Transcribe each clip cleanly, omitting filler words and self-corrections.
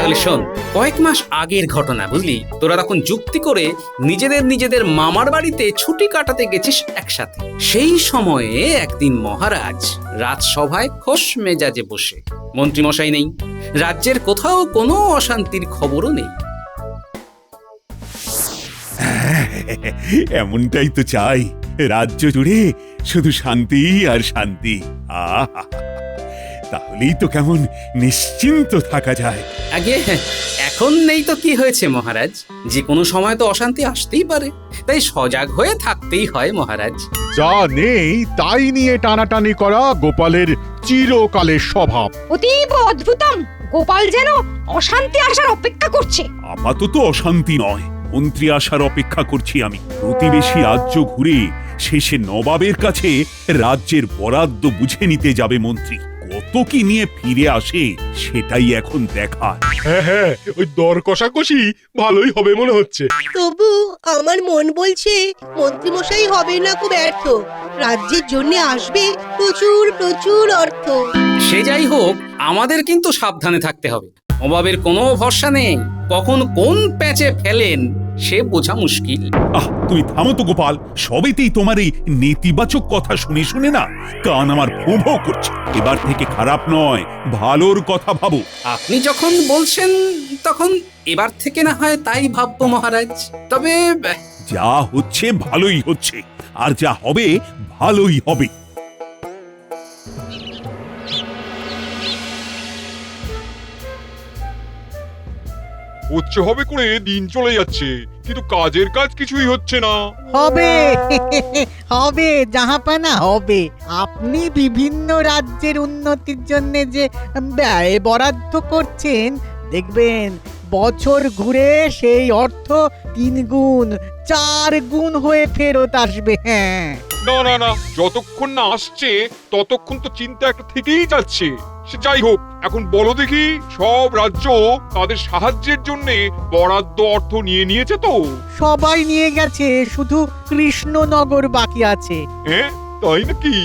তাহলে শোন, কয়েক মাস আগের ঘটনা, বুঝলি? তোরা তখন যুক্তি করে নিজেদের মামার বাড়িতে ছুটি কাটাতে গেছিস একসাথে। সেই সময়ে একদিন মহারাজ রাজসভায় খোশ মেজাজে বসে, মন্ত্রীমশাই নেই, রাজ্যের কোথাও কোনো অশান্তির খবরও নেই। এমনটাই তো চাই, রাজ্য জুড়ে শুধু শান্তি আর শান্তি। আহা, তাহলেই তো কেমন নিশ্চিন্ত থাকা যায়। আগে এখন নেই তো কি হয়েছে মহারাজ, যে কোনো সময় তো অশান্তি আসতেই পারে, তাই সজাগ হয়ে থাকতেই হয় মহারাজ। যা নেই তাই নিয়ে টানাটানি করা গোপালের চিরকালের স্বভাব। অতীব অদ্ভুতম। গোপাল যেন অশান্তি আসার অপেক্ষা করছে। আপাতত অশান্তি নয়, মন্ত্রী আসার অপেক্ষা করছি আমি। প্রতিবেশী রাজ্য ঘুরে শেষে নবাবের কাছে রাজ্যের বরাদ্দ বুঝে নিতে যাবে মন্ত্রী। কত কি নিয়ে ফিরে আসে সেটাই এখন দেখার। হ্যাঁ, ওই দর কষাকষি ভালোই হবে মনে হচ্ছে। তবু আমার মন বলছে মন্ত্রীমশাই হবে না খুব ব্যর্থ। রাজ্যের জন্য আসবে প্রচুর প্রচুর অর্থ। সে যাই হোক, আমাদের কিন্তু সাবধানে থাকতে হবে। নবাবের কোনো ভরসা নেই, কখন কোন প্যাচে ফেলেন সে বোঝা মুশকিল। তুমি থামো তো গোপাল, সবেতেই তোমার এই নেতিবাচক কথা শুনে শুনে না কান আমার ভোঁ ভোঁ করছে। এবার থেকে খারাপ নয়, ভালোর কথা ভাবো। আপনি যখন বলছেন তখন এবার থেকে না হয় তাই ভাববো মহারাজ। তবে যা হচ্ছে ভালোই হচ্ছে, আর যা হবে ভালোই হবে। হচ্ছে হবে করে দিন চলে যাচ্ছে, কিন্তু কাজের কাজ কিছুই হচ্ছে না। হবে হবে জাহাপানা হবে। আপনি বিভিন্ন রাজ্যের উন্নতির জন্য যে ব্যয় বরাদ্দ করছেন, দেখবেন বছর ঘুরে সেই অর্থ 3 গুণ 4 গুণ হয়ে ফেরত আসবে। হ্যাঁ, না না না, যতক্ষণ না আসছে ততক্ষণ তো চিন্তা একটা থেকেই যাচ্ছে। সে যাই হোক, এখন বলো দেখি, সব রাজ্য তাদের সাহায্যের জন্য বরাদ্দ অর্থ নিয়ে নিয়েছে তো? সবাই নিয়ে গেছে, শুধু কৃষ্ণনগর বাকি আছে। হ্যাঁ, তাই নাকি?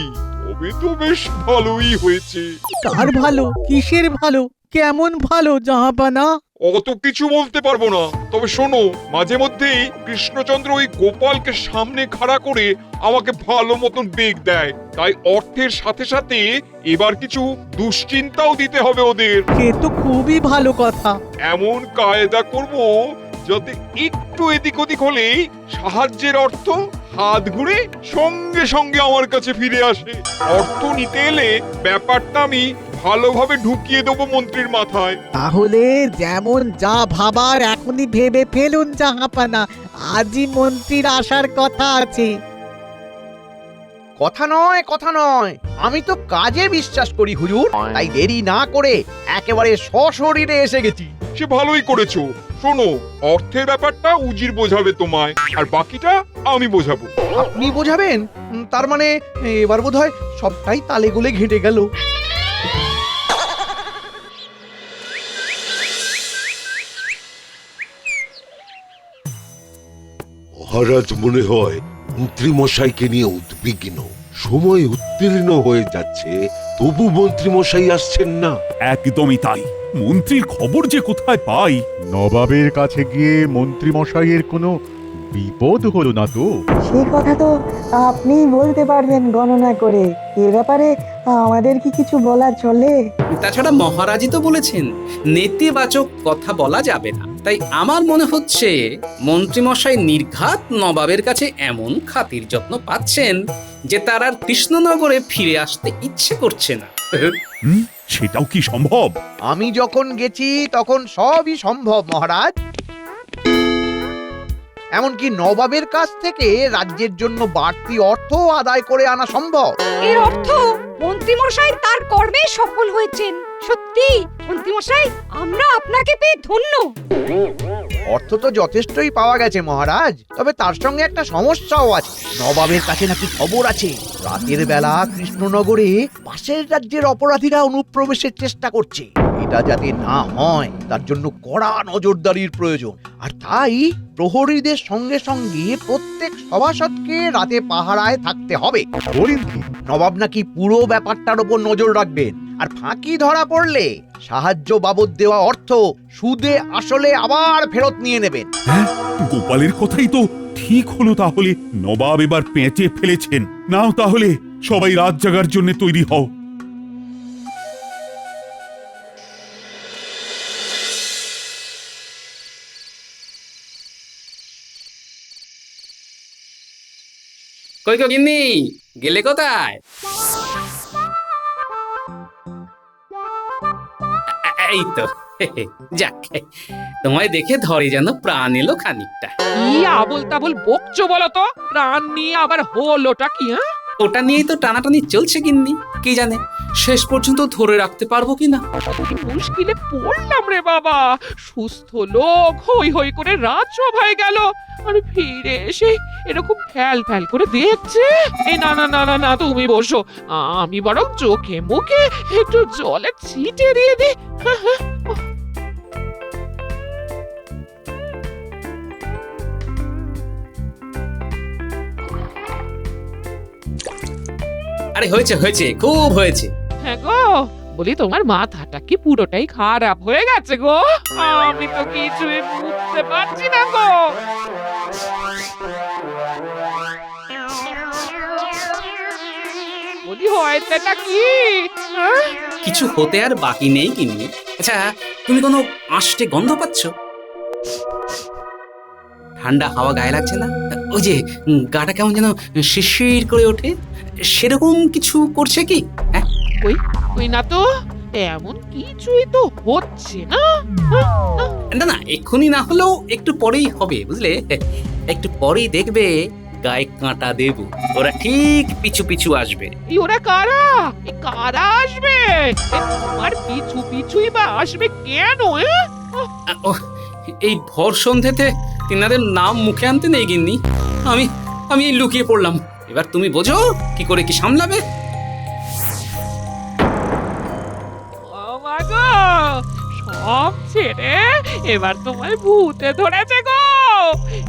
তবে তো বেশ ভালোই হয়েছে। কার ভালো? কিসের ভালো? কেমন ভালো জাহাপানা? অত কিছু বলতে পারবো না, তবে শোনো, মাঝে মধ্যেই কৃষ্ণচন্দ্র ওই গোপালকে সামনে খাড়া করে আমাকে ভালো মতন বেগ দেয়। তাই অর্থের সাথে সাথে এবার কিছু দুশ্চিন্তাও দিতে হবে ওদের। সে তো খুবই ভালো কথা। এমন কায়দা করব যাতে একটু এদিক ওদিক হলেই সাহায্যের অর্থ হাত ঘুরে সঙ্গে সঙ্গে আমার কাছে ফিরে আসে। অর্থ নিতে এলে ব্যাপারটা আমি ভালোভাবে ঢুকিয়ে দেবো মন্ত্রীর মাথায়। তাহলে যেমন যা ভাবার এখনই ভেবে ফেলুন জাহাপানা, আজই মন্ত্রীর আসার কথা আছে। কথা নয়, আমি তো কাজে বিশ্বাস করি হুজুর, তাই দেরি না করে একেবারে সশরীরে এসে গেছি। সে ভালোই করেছো। শোনো, অর্থের ব্যাপারটা উজির বোঝাবে তোমায়, আর বাকিটা আমি বোঝাবো। আপনি বোঝাবেন? তার মানে এবার বোধহয় সবটাই তালে গোলে ঘেঁটে গেল। মহারাজ মনে হয় মন্ত্রীমশাইকে নিয়ে উদ্বিগ্ন। সময় উত্তীর্ণ হয়ে যাচ্ছে, তবু মন্ত্রীমশাই আসছেন না। একদমই তাই, মন্ত্রীর খবর যে কোথায় পাই। নবাবের কাছে গিয়ে মন্ত্রী মশাইয়ের কোনো বিপদ হলো না তো? সে কথা তো আপনিই বলতে পারবেন গণনা করে। এ ব্যাপারে আমাদের কি কিছু বলা চলে? তাছাড়া মহারাজই তো বলেছেন নেতিবাচক কথা বলা যাবে না। তাই আমার মনে হচ্ছে মন্ত্রীমশাই নির্ঘাত নবাবের কাছে এমন খাতির যত্ন পাচ্ছেন যে তার আর কৃষ্ণনগরে ফিরে আসতে ইচ্ছে করছে না। সেটাও কি সম্ভব? আমি যখন গেছি তখন সবই সম্ভব মহারাজ। এমনকি নবাবের কাছ থেকে রাজ্যের জন্য বাড়তি অর্থ আদায় করে আনা সম্ভব। এর অর্থ মন্ত্রীমশাই তার কর্মে সফল হয়েছেন। সত্যি মন্ত্রীমশাই, আমরা আপনাকে পেয়ে ধন্য। অর্থ তো যথেষ্টই পাওয়া গেছে মহারাজ, তবে তার সঙ্গে একটা সমস্যাও আছে। নবাবের কাছে নাকি খবর আছে রাতের বেলা কৃষ্ণনগরে পাশের রাজ্যের অপরাধীরা অনুপ্রবেশের চেষ্টা করছে। এটা যাতে না হয় তার জন্য কড়া নজরদারির প্রয়োজন। আর তাই প্রহরীদের সঙ্গে সঙ্গে প্রত্যেক সভাসদকে রাতে পাহারায় থাকতে হবে। নবাব নাকি পুরো ব্যাপারটার উপর নজর রাখবেন, আর ফাঁকি ধরা পড়লে সাহায্য বাবদ দেওয়া অর্থ সুদে আসলে আবার ফেরত নিয়ে নেবেন। হ্যাঁ, গোপালের কথাই তো ঠিক হলো তাহলে। নবাব এবার পেঁচে ফেলেছেন। নাও তাহলে সবাই রাত জাগার জন্য তৈরি হও। কই গো গিন্নি, গেলে কোথায়? এই তো যাক, তোমায় দেখে ধরে যেন প্রাণ এলো খানিকটা। কি আবল তাবল বকছো বলো তো? প্রাণ নিয়ে আবার হলোটা কি? হ্যাঁ, ওটা নিয়েই তো টানাটানি চলছে গিন্নি। কি জানে শেষ পর্যন্ত ধরে রাখতে পারবো কিনা। কি মুশকিলে পড়লাম রে বাবা। সুস্থ লোক হই হই করে রাত সভায় গেল, আর ফিরে এসে এরকম ফ্যাল ফ্যাল করে দেখছে। এই না না না না না, তুমি বসো, আমি বরং চোখে মুখে একটু জলে ছিটে দিয়ে দিই। আরে হয়েছে হয়েছে, খুব হয়েছে। হ্যাঁ গো, বলি তোমার মাথাটা কি পুরোটাই খারাপ হয়ে গেছে গো? আমি তো কিছুই বুঝতে পারছি না গো। বলি হয়েছেটা কি? হ্যাঁ? কিছু হতে আর বাকি নেই গিন্নি। আচ্ছা, তুমি কোনো আষ্টে গন্ধ পাচ্ছ? ঠান্ডা হাওয়া গায়ে লাগছে না? ওই যে গাটা কেমন যেন শিরশির করে ওঠে, সেরকম কিছু করছে কি? হ্যাঁ, ওই না তো, এমন কিছুই তো হচ্ছে না। না না, এক্ষুনি না হলেও একটু পরেই হবে, বুঝলে? একটু পরেই দেখবে গায়ে কাঁটা দেব, ওরা ঠিক পিছু পিছু আসবে। এই ওরা কারা? এই কারা আসবে? তোমার পিছু পিছুই বা আসবে কেন? ওহ, এই ভর সন্ধেতে তিনাদের নাম মুখে আনতে নেই গিন্নি। আমি আমি লুকিয়ে পড়লাম। এবার তুমি বোঝো কি করে কি সামলাবে। ও মা গো, সব ছেড়ে এবার তোমায় ভূতে ধরেছে গো।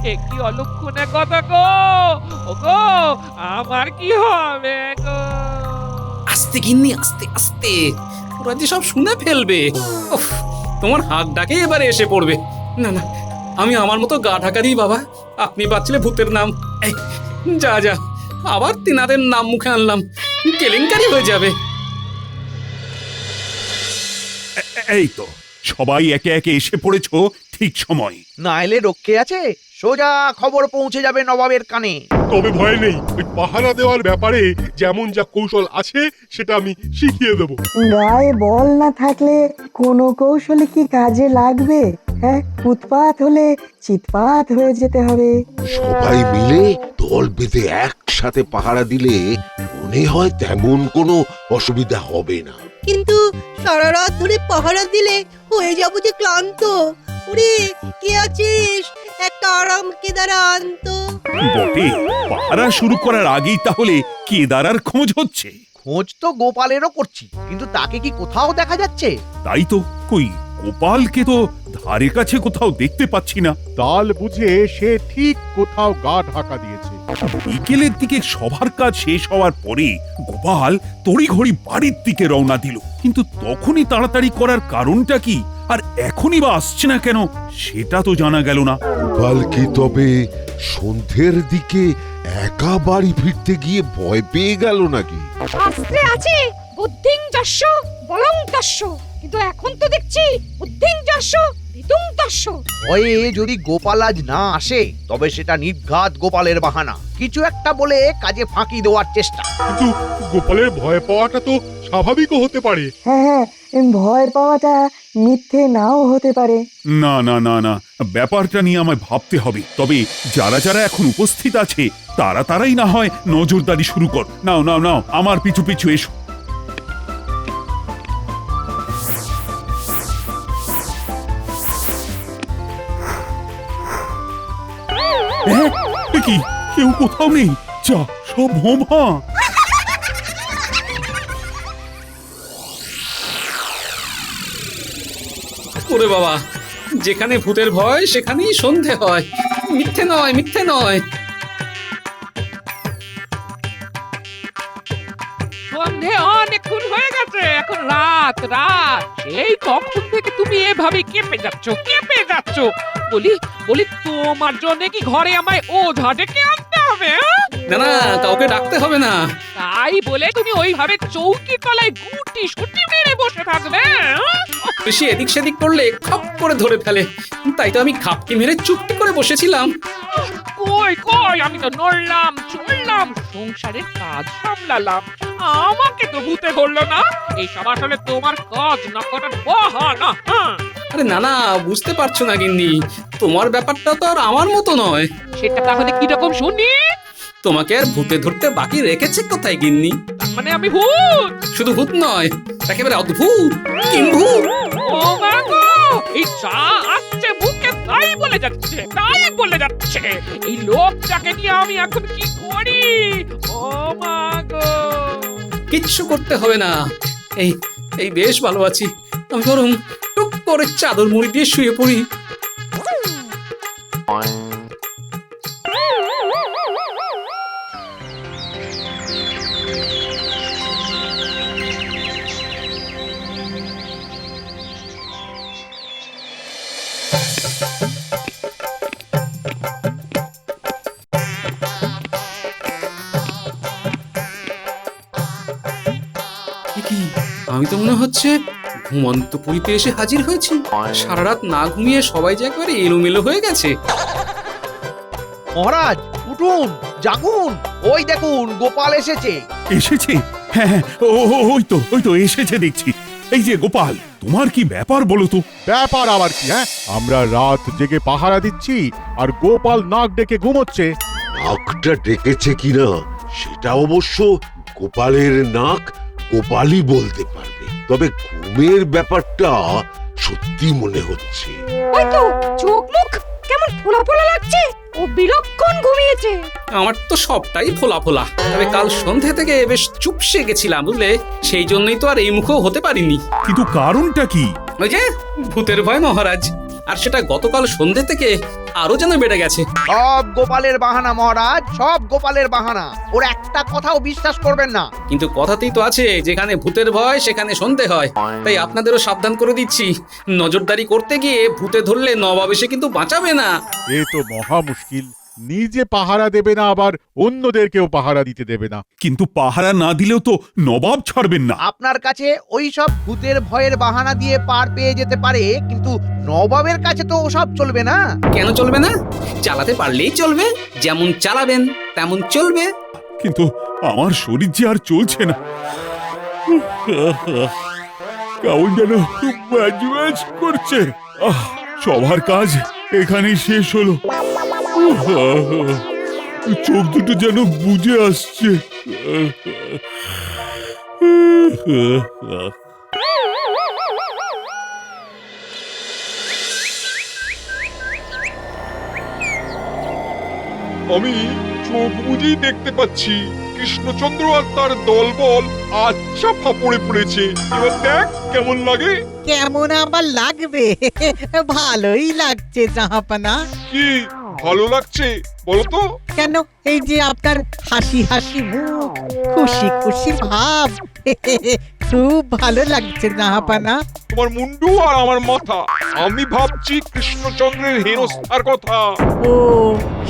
এ কি অলক্ষণে কথা গো। ও গো, আমার কি হবে গো? আস্তে গিন্নি, আস্তে আস্তে, ওরা যে সব শুনে ফেলবে। উফ, তোমার হাত ডাকে এবারে এসে পড়বে। না না, আমি আমার মতো গা ঢাকা দিই বাবা। আপনি বাঁচলে ভূতের নাম। এই, যা যা, আবার তিনাদের নাম মুখে আনলাম, কেলেঙ্কারি হয়ে যাবে। এই তো সবাই একে একে এসে পড়েছো ঠিক সময়। না এলে রক্ষে আছে, সোজা খবর পৌঁছে যাবে নবাবের কানে। তবে ভয় নেই, ওই পাহারা দেওয়ার ব্যাপারে যেমন যা কৌশল আছে সেটা আমি শিখিয়ে দেবো। গায়ে বল না থাকলে কোনো কৌশলে কি কাজে লাগবে? হ্যাঁ, উৎপাত হলে চিৎপাত হয়ে যেতে হবে। সবাই মিলে দল বেঁধে একসাথে পাহারা দিলে মনে হয় তেমন কোনো অসুবিধা হবে না। কিন্তু সারা রাত ধরে পাহারা দিলে হয়ে যাবো যে ক্লান্ত। ওরে, কে আছিস? একটা আরাম কেদারা আনতো। বটে, পাহারা শুরু করার আগেই তাহলে কেদারার খোঁজ হচ্ছে। খোঁজ তো গোপালেরও করছি, কিন্তু তাকে কি কোথাও দেখা যাচ্ছে? তাই তো, কই গোপালকে তো ধারে কাছে কোথাও দেখতে পাচ্ছি না। তাল বুঝে সে ঠিক কোথাও গা ঢাকা দিয়েছে। বিকেলের দিকে সবার কাজ শেষ হওয়ার পরে গোপাল তড়িঘড়ি বাড়ির দিকে রওনা দিল। কিন্তু তখনই তাড়াতাড়ি করার কারণটা কি, আর এখনই বা আসছে না কেন, সেটা তো জানা গেল না। গোপাল কি তবে সন্ধ্যের দিকে একা বাড়ি ফিরতে গিয়ে ভয় পেয়ে গেল নাকি? শাস্ত্রে আছে বুদ্ধিং যস্য বলং তস্য, কিন্তু এখন তো দেখছি বুদ্ধিং যস্য ভিতুং তস্য। ভয়ে যদি গোপাল আজ না আসে, তবে সেটা নির্ঘাত গোপালের বাহানা, কিছু একটা বলে কাজে ফাঁকি দেওয়ার চেষ্টা। কিন্তু গোপালের ভয় পাওয়াটা তো স্বাভাবিকও হতে পারে। হ্যাঁ, ভয় পাওয়াটা মিথ্যে নাও হতে পারে। না না না না, ব্যাপারটা নিয়ে আমায় ভাবতে হবে। তবে যারা যারা এখন উপস্থিত আছে তারাই না হয় নজরদারি শুরু কর। নাও নাও নাও, আমার পিছু পিছু এসো। কি কেউ কোথাও নেই? যা, সব ভোমা। ওরে বাবা, যেখানে ভূতের ভয় সেখানেই সন্ধে হয়। মিথ্যে নয়, মিথ্যে নয়। সন্ধে অনেকক্ষণ হয়ে গেছে, এখন রাত। রাত রাত সেই কখন থেকে তুমি এভাবে কেঁপে যাচ্ছ বলি বলি তোমার জন্য কি ঘরে আমায় ওঝা ডেকে আনতে হবে হ্যাঁ? না না, কাউকে ডাকতে হবে না। তাই বলে তুমি ওইভাবে চৌকি তলায় গুটি সুটি মেরে বসে থাকবে হ্যাঁ? বেশি এদিক সেদিক করলে খপ করে ধরে ফেলে, তাই তো আমি খাপকে মেরে চুপটি করে বসেছিলাম। কই আমি তো নড়লাম চড়লাম সংসারের কাজ সামলালাম, আমাকে তো ভূতে ধরলো না। এইসব আসলে তোমার কাজ না করার বাহানা হ্যাঁ? আরে না না, বুঝতে পারছো না গিন্নি, তোমার ব্যাপারটা তো আর আমার মতো নয়। সেটা তাহলে কিরকম শুনি? তোমাকে আর ভূতে ধরতে বাকি রেখেছে কোথায় গিন্নি? তার মানে আমি ভূত? শুধু ভূত নয়, একেবারে অদ্ভুত কিম্ভূত। ও মা গো, এই চা আসছে মুখে তাই বলে যাচ্ছে এই লোকটাকে নিয়ে আমি এখন কি করি? ও মা গো, কিচ্ছু করতে হবে না, এই এই বেশ ভালো আছি আমি, বরং টুক করে চাদর মুড়ি দিয়ে শুয়ে পড়ি। কি আমি তো মনে হচ্ছে ঘুমন্ত পুরীতে এসে হাজির হয়েছি। সারা রাত না ঘুমিয়ে সবাই যে একবারে এলোমেলো হয়ে গেছে। মহারাজ উঠুন, জাগুন, ওই দেখুন গোপাল এসেছে। এসেছে? হ্যাঁ হ্যাঁ, ওই তো এসেছে দেখছি। এই যে গোপাল, তোমার কি ব্যাপার বলো তো? ব্যাপার আবার কি? হ্যাঁ, আমরা রাত জেগে পাহারা দিচ্ছি আর গোপাল নাক ডেকে ঘুমোচ্ছে। নাকটা ডেকেছে কিনা সেটা অবশ্য গোপালের নাক গোপালই বলতে পারবে, তবে ঘুমের ব্যাপারটা সত্যি মনে হচ্ছে। ওই তো চোখ মুখ কেমন ফোলা ফোলা লাগছে, ও বিলক্ষণ ঘুমিয়েছে। আমার তো সবটাই ফোলা ফোলা, তবে কাল সন্ধে থেকে বেশ চুপসে গেছিলাম বুঝলে, সেই জন্যই তো আর এই মুখও হতে পারিনি। কিন্তু কারণটা কি? ওই যে ভূতের ভয় মহারাজ, আর সেটা গতকাল সন্ধে থেকে আরো যেন বেড়ে গেছে। সব গোপালের বাহানা মহারাজ, সব গোপালের বাহানা, ওর একটা কথাও বিশ্বাস করবেন না। কিন্তু কথাতেই তো আছে, যেখানে ভূতের ভয় সেখানে সন্ধে হয়। তাই আপনাদেরও সাবধান করে দিচ্ছি, নজরদারি করতে গিয়ে ভূতে ধরলে নবাব এসে কিন্তু বাঁচাবে না। এ তো মহা মুশকিল, নিজে পাহারা দেবে না আবার অন্যদেরকেও পাহারা দিতে দেবে না। কিন্তু পাহারা না দিলেও তো নবাব ছাড়বেন না। আপনার কাছে ওই সব ভূতের ভয়ের বাহানা দিয়ে পার পেয়ে যেতে পারে, কিন্তু নবাবের কাছে তো ওসব চলবে না। কেন চলবে না? চালাতে পারলেই চলবে, যেমন চালাবেন তেমন চলবে। কিন্তু আমার শরীর যে আর চলছে না, কেমন যেন ম্যাজ করছে। সবার কাজ এখানেই শেষ হলো, চোখ দুটো যেন বুজে আসছে। আমি চোখ বুঝেই দেখতে পাচ্ছি কৃষ্ণচন্দ্র আর তার দলবল আচ্ছা ফাপড়ে পড়েছে। এবার দেখ কেমন লাগে। কেমন আবার লাগবে? ভালোই লাগছে জাহাপানা। কি ভালো লাগছে বলো তো? কেন, এই যে আপনার হাসি হাসি মুখ, খুশি খুশি ভাব, খুব ভালো লাগছে জাহাপানা। তোমার মুন্ডু আর আমার মাথা, আমি ভাবছি কৃষ্ণচন্দ্রের হেনস্থার কথা। ও,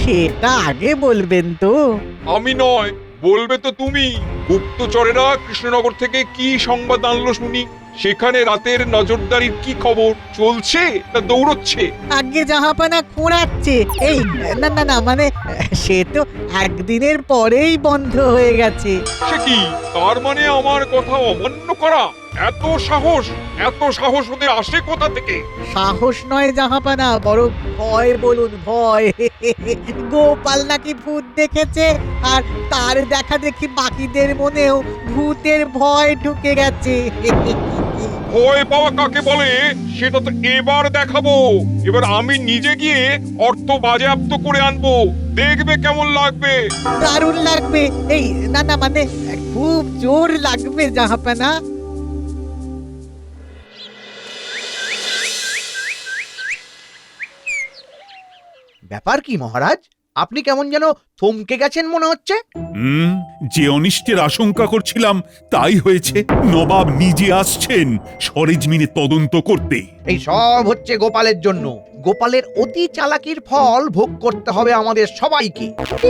সেটা আগে বলবেন তো। আমি নয়, বলবে তো তুমি। গুপ্তচরেরা কৃষ্ণনগর থেকে কি সংবাদ আনলো শুনি। সেখানে রাতের নজরদারির কি খবর? চলছে না দৌড়চ্ছে? আগে জাহাপানা খোঁড়াচ্ছে। এই না না না, মানে সে তো একদিনের পরেই বন্ধ হয়ে গেছে। সে কি, তার মানে আমার কথা অমান্য করা? এত সাহস ওদের আসে কোথা থেকে? সাহস নয় জাহাপানা, বড় ভয় বলুন, ভয়। গোপাল নাকি ভূত দেখেছে, আর তার দেখা দেখি বাকিদের মনেও ভূতের ভয় ঢুকে গেছে। ভয় পাওয়া কাকে বলে সেটা তো এবার দেখাবো। এবার আমি নিজে গিয়ে অর্থ বাজেয়াপ্ত করে আনবো, দেখবে কেমন লাগবে। দারুণ লাগবে। এই না না, মানে খুব জোর লাগবে জাহাপানা। ব্যাপার কি মহারাজ? আপনি কেমন যেন থমকে গেছেন মনে হচ্ছে। হুম, যে অনিষ্টের আশঙ্কা করছিলাম তাই হয়েছে। নবাব নিজে আসছেন সরেজমিনে তদন্ত করতে। এই সব হচ্ছে গোপালের জন্য। গোপালের অতি চালাকির ফল ভোগ করতে হবে আমাদের সবাইকে।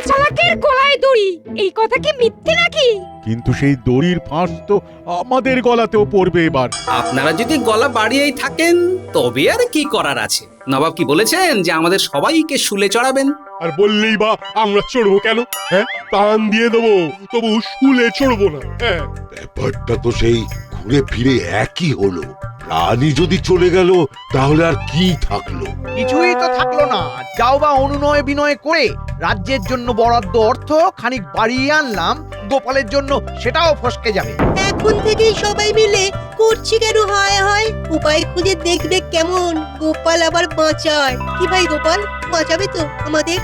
চালাকের গলায় দড়ি, এই কথা কি মিথ্যে নাকি? কিন্তু সেই দড়ির ফাঁস তো আমাদের গলাতেও পড়বে এবার। আপনারা যদি গলা বাড়িয়েই থাকেন তবে আর কি করার আছে? নবাব কি বলেছেন যে আমাদের সবাইকে শুলে চড়াবেন? আর বললেই বা আমরা চড়বো কেন? হ্যাঁ, প্রাণ দিয়ে দেবো, তবু শুলে চড়বো না। হ্যাঁ, ব্যাপারটা তো সেই ঘুরে ফিরে একই হলো। প্রাণী যদি চলে গেল তাহলে আর কি থাকলো? কিছুই তো থাকলো না। যাও বা অনুনয় বিনয় করে রাজ্যের জন্য বরাদ্দ অর্থ খানিক বাড়িয়ে আনলাম, গোপালের জন্য সেটাও ফসকে যাবে। এখন থেকেই সবাই মিলে করছি কেন হায় হায়, উপায় খুঁজে দেখবে কেমন গোপাল আবার বাঁচায়। কি ভাই গোপাল, বাঁচাবে তো আমাদের?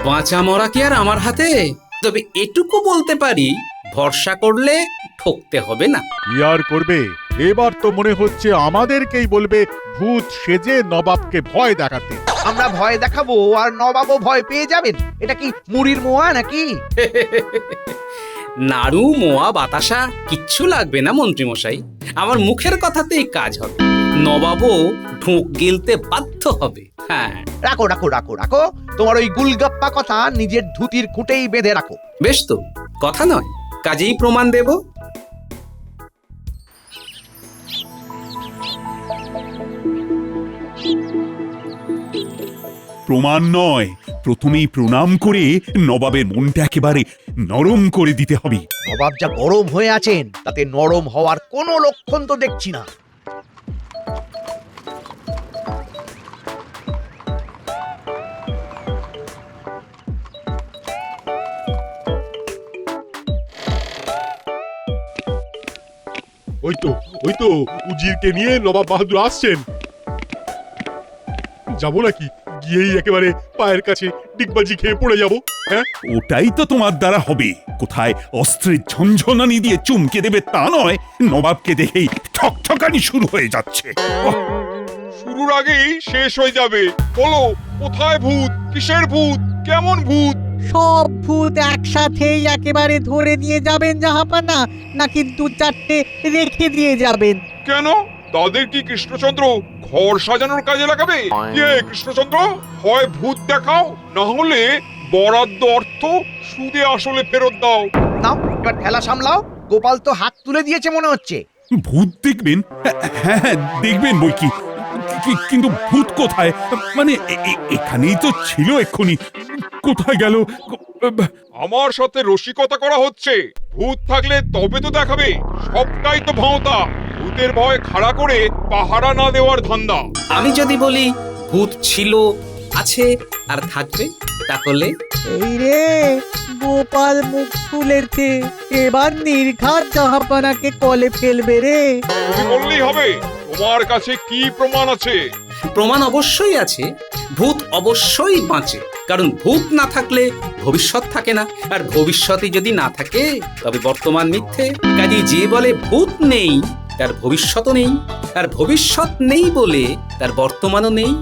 বাঁচা মরা কি আর আমার হাতে? তবে এটুকু বলতে পারি, ভরসা করলে ঠকতে হবে না। কি আর করবে? এবার তো মনে হচ্ছে আমাদেরকেই বলবে ভূত সেজে নবাবকে ভয় দেখাতে। আমরা ভয় দেখাবো আর নবাবও ভয় পেয়ে যাবেন। এটা কি মুড়ির মোয়া নাকি? নাড়ু মোয়া বাতাসা কিচ্ছু লাগবে না মন্ত্রী মশাই, আমার মুখের কথাতেই কাজ হবে। নবাবও ঢোক গিলতে বাধ্য হবে। হ্যাঁ, রাখো রাখো রাখো রাখো, তোমার ওই গুলগাপ্পা কথা নিজের ধুতির খুঁটেই বেঁধে রাখো। বেশ তো, কথা নয়, কাজেই প্রমাণ দেব। প্রমাণ নয়, প্রথমেই প্রণাম করে নবাবের মনটা একেবারে নরম করে দিতে হবে। নবাব যা গরম হয়ে আছেন তাতে নরম হওয়ার কোনো লক্ষণ তো দেখছি না। ওই তো উজিরকে নিয়ে নবাব বাহাদুর আসছেন। যাবো নাকি? গিয়েই একেবারে পায়ের কাছে ডিগবাজি খেয়ে পড়ে যাব। হ্যাঁ, ওটাই তো তোমার দ্বারা হবে। কোথায় অস্ত্রের ঝনঝনানি দিয়ে চমকে দেবে তা নয়, নবাবকে দেখেই ঠকঠকানি শুরু হয়ে যাচ্ছে। ওহ, শুরুর আগেই শেষ হয়ে যাবে। বলো, কোথায় ভূত? কিসের ভূত? কেমন ভূত? সব ভূত একসাথেই একেবারে ধরে নিয়ে যাবেন জাহাপানা, নাকি দু চারটে রেখে দিয়ে যাবেন? কেন? তাদের কি কৃষ্ণচন্দ্র ঘর সাজানোর কাজে লাগাবে? কে কৃষ্ণচন্দ্র? হয় ভূত দেখাও, না হলে বরাদ্দ অর্থ সুদে আসলে ফেরত দাও। নাও এবার ঠেলা সামলাও। গোপাল তো হাত তুলে দিয়েছে মনে হচ্ছে। ভূত দেখবেন? হ্যাঁ হ্যাঁ, দেখবেন বই কি, কিন্তু ভূত কোথায়? মানে এখানেই তো ছিল এক্ষুনি, কোথায় গেল? আমার সাথে রসিকতা করা হচ্ছে। ভূত থাকলে তবে তো দেখাবে। সবটাই তো ভাঁওতা। ভূতের ভয় খাড়া করে পাহারা না দেওয়ার ধান্দা। আমি যদি বলি ভূত ছিল, আছে আর থাকবে, তাহলে? এই রে, গোপাল মুখ খুলেছে, এবার নির্ঘাত জাহাপানাকে কলে ফেলবে রে। তুমি বললেই হবে। তোমার কাছে কি প্রমাণ আছে? প্রমাণ অবশ্যই আছে। ভূত অবশ্যই বাঁচে, কারণ ভূত না থাকলে ভবিষ্যৎ থাকে না, আর ভবিষ্যতে যদি না থাকে তবে বর্তমান মিথ্যে। কাজেই যে বলে ভূত নেই তার ভবিষ্যৎও নেই, আর ভবিষ্যৎ নেই বলে তার বর্তমানও নেই।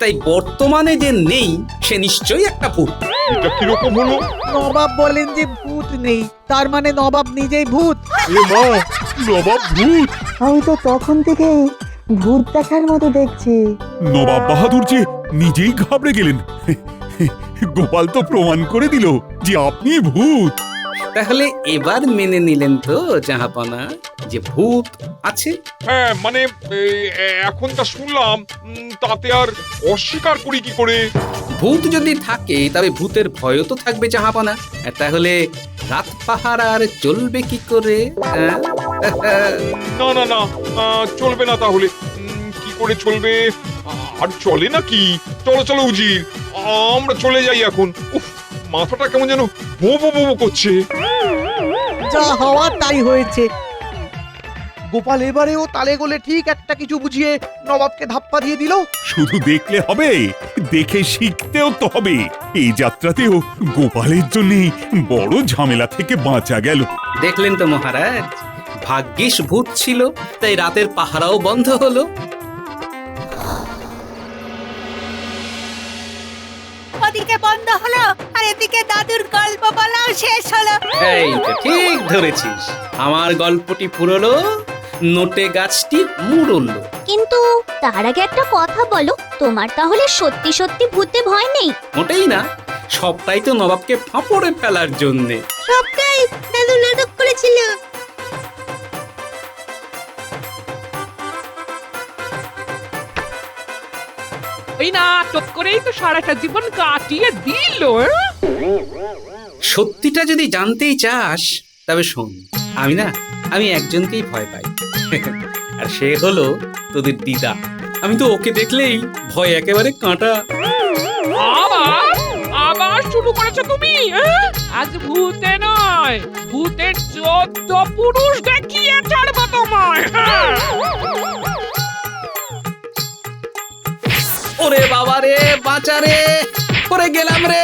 তাই বর্তমানে যে নেই সে নিশ্চয়ই একটা ভূত। এটা কিরকম হলো? নবাব বলেন যে ভূত নেই, তার মানে নবাব নিজেই ভূত। এ মা, নবাব ভূত! আমি তো তখন থেকেই ভূত দেখার মতো দেখছি। নবাব বাহাদুর যে নিজেই ঘাবড়ে গেলেন। গোপাল তো প্রমাণ করে দিল যে আপনি ভূত। তাহলে এবার মেনে নিলেন তো জাহাপনা যে ভূত আছে? হ্যাঁ, মানে এখন তা শুনলাম, তাতে আর অস্বীকার করি কি করে? ভূত যদি থাকে তবে ভূতের ভয়ও তো থাকবে জাহাপনা। তাহলে রাত পাহারা আর চলবে কি করে? না না না, চলবে না। তাহলে কি করে চলবে? আর চলে নাকি? চলো চলো উজির, আমরা চলে যাই এখন। উফ, মাথাটা কেমন যেন ভো ভো ভো করছে। যা হওয়ার তাই হয়েছে। গোপাল এবারেও তালে গোলে ঠিক একটা কিছু বুঝিয়ে নবাবকে ধাপ্পা দিয়ে দিল। শুধু দেখলে হবে, দেখে শিখতেও তো হবে। এই যাত্রাতেও গোপালের জন্য বড় ঝামেলা থেকে বাঁচা গেল। দেখলেন তো মহারাজ, ভাগ্যিস ভূত ছিল, তাই রাতের পাহারাও বন্ধ হলো। ওদিকে বন্ধ হলো আর এদিকে দাদুর গল্প বলাও শেষ হলো। এই তো ঠিক ধরেছিস, আমার গল্পটি ফুরলো, নোটে গাছটি মুড়ল। কিন্তু তার আগে একটা কথা বলো, তোমার তাহলে সত্যি সত্যি ভূতে ভয় নেই? মোটেই না, সবটাই তো নবাবকে ফাঁপড়ে ফেলার জন্যে। সবটাই দাদু নাটক করেছিল। ওই নাটক করেই তো সারাটা জীবন কাটিয়ে দিল। সত্যিটা যদি জানতেই চাস তবে শোন, আমি একজনকেই ভয় পাই, আর সে হলো তোদের দিদা। আমি তো ওকে দেখলেই ভয় একেবারে কাঁটা। আবার আবার শুরু করেছো তুমি, হ্যাঁ? আজ ভূতে নয়, ভূতের 14 পুরুষ দেখিয়ে ছাড়বো তোমায়। হ্যাঁ। ওরে বাবা রে, বাঁচা রে, পড়ে গেলাম রে।